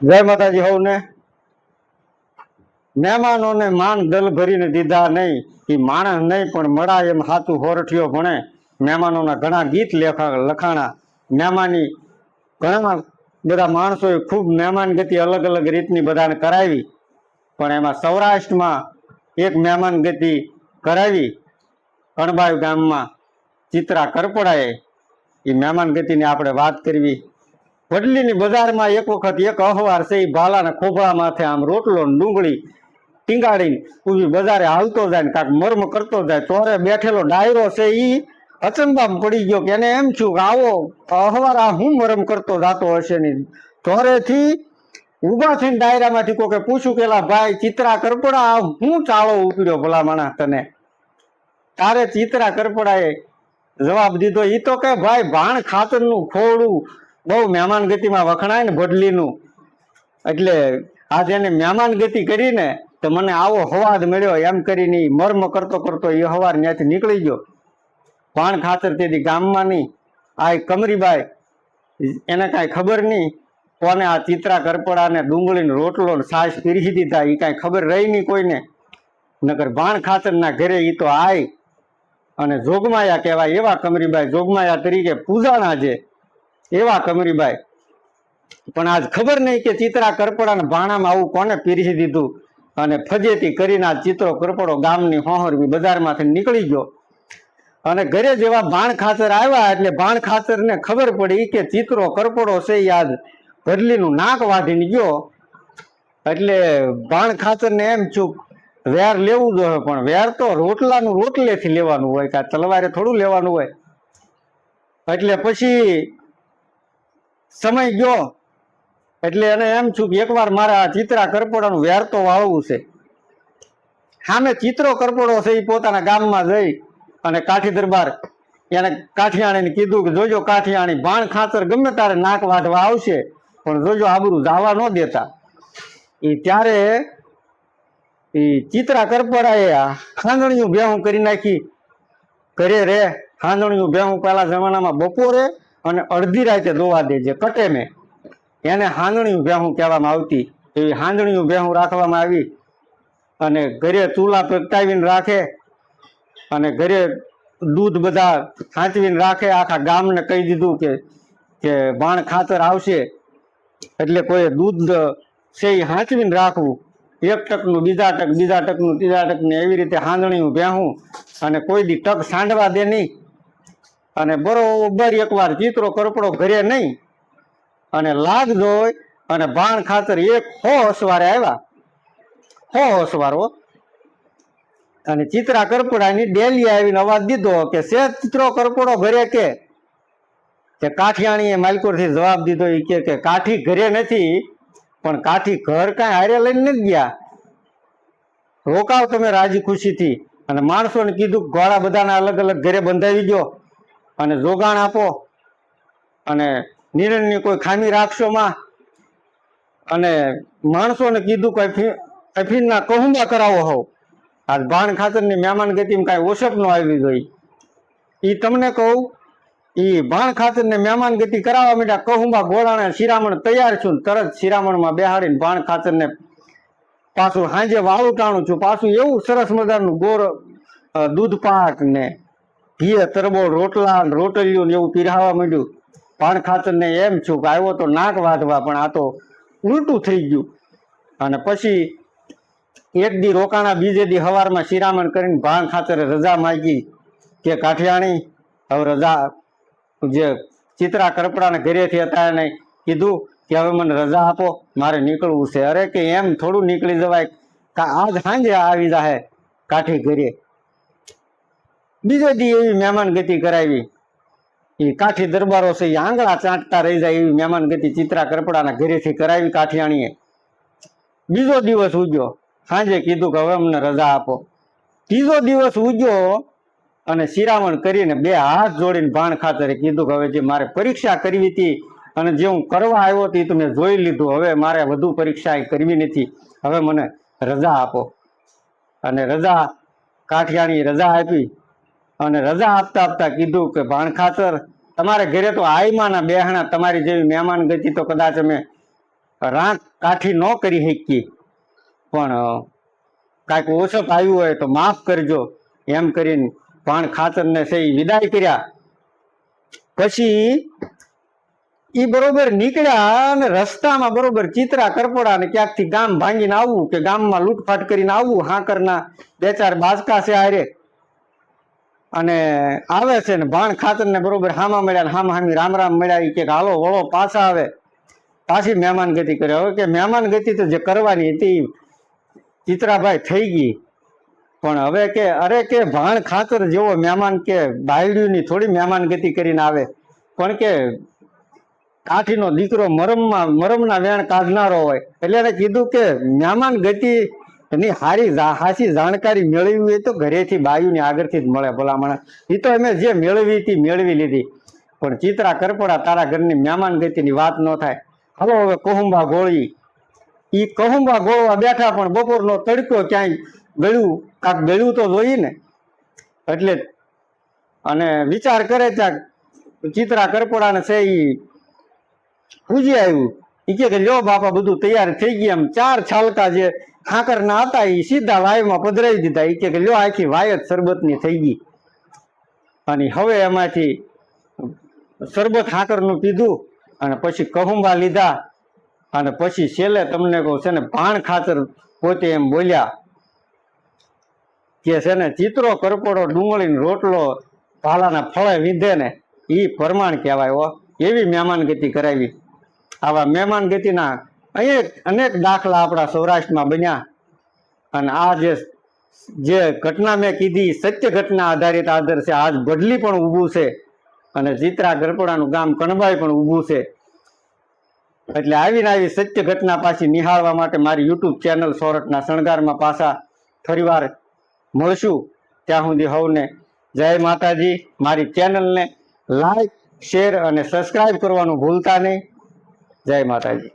જય માતાજી હોને। મહેમાનોને માન દલ ભરીને દીધા નહીં, એ માણસ નહીં પણ મળા એમ હાથું હોરઠિયો ભણે। મહેમાનોના ઘણા ગીત લખાણા। મહેમાની ઘણા બધા માણસોએ ખૂબ મહેમાન ગતિ અલગ અલગ રીતની બધાને કરાવી, પણ એમાં સૌરાષ્ટ્રમાં એક મહેમાન ગતિ કરાવી કણબાઈ ગામમાં ચિત્રા કરપડાએ। એ મહેમાન ગતિની આપણે વાત કરવી। વડલીની બજારમાં એક વખત એક અહવાર છે, એ ભાલાના ખોભળા માથે આમ રોટલો ડુંગળી ટીંગાડીને ઉભી બજારે હાલતો જાય ને કાંક મર્મ કરતો જાય। ચોરે બેઠેલો ડાયરો છે એ અચંબામાં પડી ગયો કે એને એમ થયું કે આવો અહવાર આ હું મરમ કરતો જાતો હશે ને। ચોરેથી ઉભા થઈને ડાયરામાંથી કોકે પૂછ્યું કેલા ભાઈ ચિત્રા કરપડા હું ચાળો ઉપડ્યો ભલા માણસ તને? તારે ચિત્રા કરપડાએ જવાબ દીધો, એ તો કે ભાઈ ભાણ ખાતરનું ખોડું બહુ મહેમાન ગતિમાં વખણાય ને ભડલીનું, એટલે આજે એને મહેમાન ગતિ કરીને તો મને આવો હવાદ મળ્યો એમ કરીને મર્મ કરતો કરતો એ હવાર ત્યાંથી નીકળી ગયો। ભાણ ખાતર તેથી ગામમાં નહીં, આ કમરીબાઈ એને કાંઈ ખબર નહીં કોને આ ચિત્રા કરપડાને ડુંગળીને રોટલો ને છાશ પીરસી દીધા, એ કાંઈ ખબર રહી નહીં કોઈને। નકર ભાણ ખાતરના ઘરે એ તો આય અને જોગમાયા કહેવાય એવા કમરીબાઈ, જોગમાયા તરીકે પૂજાણા છે એવા કમરીબાઈ, પણ આજ ખબર નહીં કે ચિત્રા કરપડાને ભાણામાં આવું કોને પીરસી દીધું, અને ફજેતી કરીને આ ચિત્રો કરપડો ગામની હોહરવી બજારમાંથી નીકળી ગયો। અને ઘરે જેવા ભાણ ખાતર આવ્યા એટલે ભાણ ખાતરને ખબર પડી કે ચિત્રો કરપડો છે યાદ ભડલીનું નાક વાઢીને ગયો। એટલે ભાણ ખાતરને એમ ચૂપ વેર લેવું જોઈએ, પણ વેર તો રોટલાનું રોટલેથી લેવાનું હોય, કાં તલવારે થોડું લેવાનું હોય। એટલે પછી સમય ગયો એટલે એને એમ છું કે એકવાર મારે આ ચિત્રા કરપડાનું વેર તો વાળવું છે। સામે ચિત્રો કરપડો છે એ પોતાના ગામમાં જઈ અને કાઠી દરબાર એને કાઠિયાણીને કીધું કે જોજો કાઠિયાણી ભાણ ખાતર ગમે તારે નાક વાઢવા આવશે પણ જોજો આબરૂ દાવા ન દેતા। એ ત્યારે એ ચિત્રા કરપડાએ ખાંદણીયું ભેહું કરી નાખી ઘરે રે। ખાંદણીયું ભેહું પહેલા જમાનામાં બપોરે અને અડધી રાતે દોવા દેજે કટે ને એને હાંદણીયું ભેહું કહેવામાં આવતી। એવી હાંદણીયું ભેહું રાખવામાં આવી અને ઘરે ચૂલા પ્રગટાવીને રાખે અને ઘરે દૂધ બધા સાચવીને રાખે। આખા ગામને કહી દીધું કે ભાણ ખાતર આવશે એટલે કોઈ દૂધ છે એ સાચવીને રાખવું, એક ટકનું બીજા ટક, બીજા ટકનું ત્રીજા ટકને એવી રીતે હાંદણીયું ભેહું, અને કોઈ દી ટક સાંડવા દે નહીં। અને બરોબર એકવાર ચિત્રો કરપડો ઘરે નહીં અને લાગ જોઈ અને ભાણ ખાતર એક હો અસવારે આવ્યા, હો અસવારો, અને ચિત્રા કરપડાની ડેલી આવીને અવાજ દીધો કે સે ચિત્રો કરપડો ઘરે કે કાઠિયાણીએ માલકોરથી જવાબ દીધો એ કે કાઠી ઘરે નથી, પણ કાઠી ઘર કાંઈ હારે લઈને નથી ગયા, રોકાવ તમે રાજી ખુશીથી। અને માણસોને કીધું ઘોડા બધાના અલગ અલગ ઘરે બંધાવી ગયો અને જોગાણ આપો અને નિર્ણયની કોઈ ખામી રાખશો માં, અને માણસોને કીધું કે અફીણના કહુંબા કરાવો હોવ। આ ભાણ ખાતરની મહેમાન ગતિમાં કાંઈ ઓછપ ન આવી ગઈ, એ તમને કહું એ ભાણ ખાતરને મહેમાન ગતિ કરાવવા માંડ્યા, કહુંબા ગોળાને શિરામણ તૈયાર છું, તરત શિરામણમાં બેહાડીને ભાણ ખાતરને પાછું સાંજે વાળું ટાણું છું, પાછું એવું સરસ મજાનું ગોળ દૂધ પાક ને ઘી તરબોળ રોટલા રોટલીયું ને એવું પીરહાવા માંડ્યું। ભાણ ખાતરને એમ છું કે આવ્યો તો નાક વાઢવા, પણ આ તો ઉલટું થઈ ગયું। અને પછી એક દી રોકાણા, બીજે દી હવારમાં શિરામણ કરીને ભાણ ખાતરે રજા માગી કે કાઠિયાણી હવે રજા, જે ચિત્રા કરપડાના ઘરેથી હતા એને કીધું કે હવે મને રજા આપો, મારે નીકળવું છે। અરે કે એમ થોડું નીકળી જવાય, આજ સાંજે આવી જાય કાઠી ઘરે। બીજે દી એવી મહેમાન ગતિ કરાવી, એ કાઠી દરબારો છે એ આંગળા ચાંટતા રહી જાય એવી મહેમાન ગતિ ચિત્રા કરપડાના ઘરેથી કરાવી કાઠિયાણીએ। બીજો દિવસ ઉગ્યો, સાંજે કીધું કે હવે અમને રજા આપો। ત્રીજો દિવસ ઉગ્યો અને શિરામણ કરીને બે હાથ જોડીને ભાણ ખાતરે કીધું કે હવે જે મારે પરીક્ષા કરવી હતી અને જે હું કરવા આવ્યો હતી તો મેં જોઈ લીધું, હવે મારે વધુ પરીક્ષા કરવી નથી, હવે મને રજા આપો। અને રજા કાઠિયાણી રજા આપી અને રજા આપતા આપતા કીધું કે ભાણ ખાતર તમારે ઘરે તો આઈમાના બેહણા, તમારી જેવી મહેમાન ગતિ તો કદાચ અમે રાંક કાઠી ન કરી શકીએ, પણ કાંઈક ઓછપ આવ્યું હોય તો માફ કરજો એમ કરીને ભાણ ખાચરને છે એ વિદાય કર્યા. પછી એ બરોબર નીકળ્યા અને રસ્તામાં બરોબર ચિત્રા કરપોડા ને ક્યાંકથી ગામ ભાંગીને આવવું કે ગામમાં લૂંટફાટ કરીને આવવું, હાકરના 2-4 બાજકા છે આરે અને આવે છે ને ભાણ ખાચરને બરોબર હામા મળ્યા, હામા હામી રામ રામ મળ્યા. એ કે હાલો વળો પાછા આવે, પાછી મહેમાન ગતિ કરે. હવે કે મહેમાન ગતિ તો જે કરવાની હતી ચિત્રાભાઈ થઈ ગઈ, પણ હવે કે અરે કે ભાણ ખાચર જેવો મહેમાન કે બાયડીની થોડી મહેમાન ગતિ કરીને આવે, પણ કે કાઠીનો દીકરો મરમના વેણ કાઢનારો હોય. એટલે એને કીધું કે મહેમાન ગતિ એની હાસી જાણકારી મેળવી હોય તો ઘરેથી બાયુની આગળથી જ મળે. ભલામણ એ તો અમે જે મેળવી હતી મેળવી લીધી, પણ ચિત્રા કરપડા તારા ઘરની મહેમાન ગતિની વાત ન થાય. હાલો હવે કહુંબા ગોળી. એ કહુંબા ગોળવા બેઠા, પણ બપોરનો તડકો ક્યાંય ગળ્યું, કાંક ગળ્યું તો જોઈએ ને. એટલે અને વિચાર કરે ત્યાં ચિત્રા કરપડાને છે એ પૂજી આવ્યું. એ કે લ્યો બાપા બધું તૈયાર થઈ ગયા. એમ 4 છાલકા જે ખાકરના હતા એ સીધા વાયમાં પધરાવી દીધા. એ કે લ્યો આખી વાય જ શરબતની થઈ ગઈ. અને હવે એમાંથી શરબત ખાકરનું પીધું અને પછી કહુંબા લીધા. અને પછી છેલ્લે તમને કહું છે ને ભાણ ખાચર પોતે એમ બોલ્યા કે છે ને ચિત્રો કરપડો ડુંગળીનો રોટલો ભાલાના ફળે વિધે ને એ પ્રમાણ કહેવાય. હો એવી મહેમાન ગતિ કરાવી. આવા મહેમાન ગતિના અનેક દાખલા આપણા સૌરાષ્ટ્રમાં બન્યા. અને આ જે ઘટના મેં કીધી સત્ય ઘટના આધારિત આદર છે. આજ બદલી પણ ઊભું છે અને ચિત્રા ગરપડાનું ગામ કણબાઈ પણ ઊભું છે. એટલે આવીને આવી સત્ય ઘટના પાછી નિહાળવા માટે મારી યુટ્યુબ ચેનલ સોરઠના શણગારમાં પાછા ફરીવાર મળશું. ત્યાં સુધી સૌને જય માતાજી. મારી ચેનલને લાઈક, શેર અને સબસ્ક્રાઈબ કરવાનું ભૂલતા નહીં. જય માતાજી.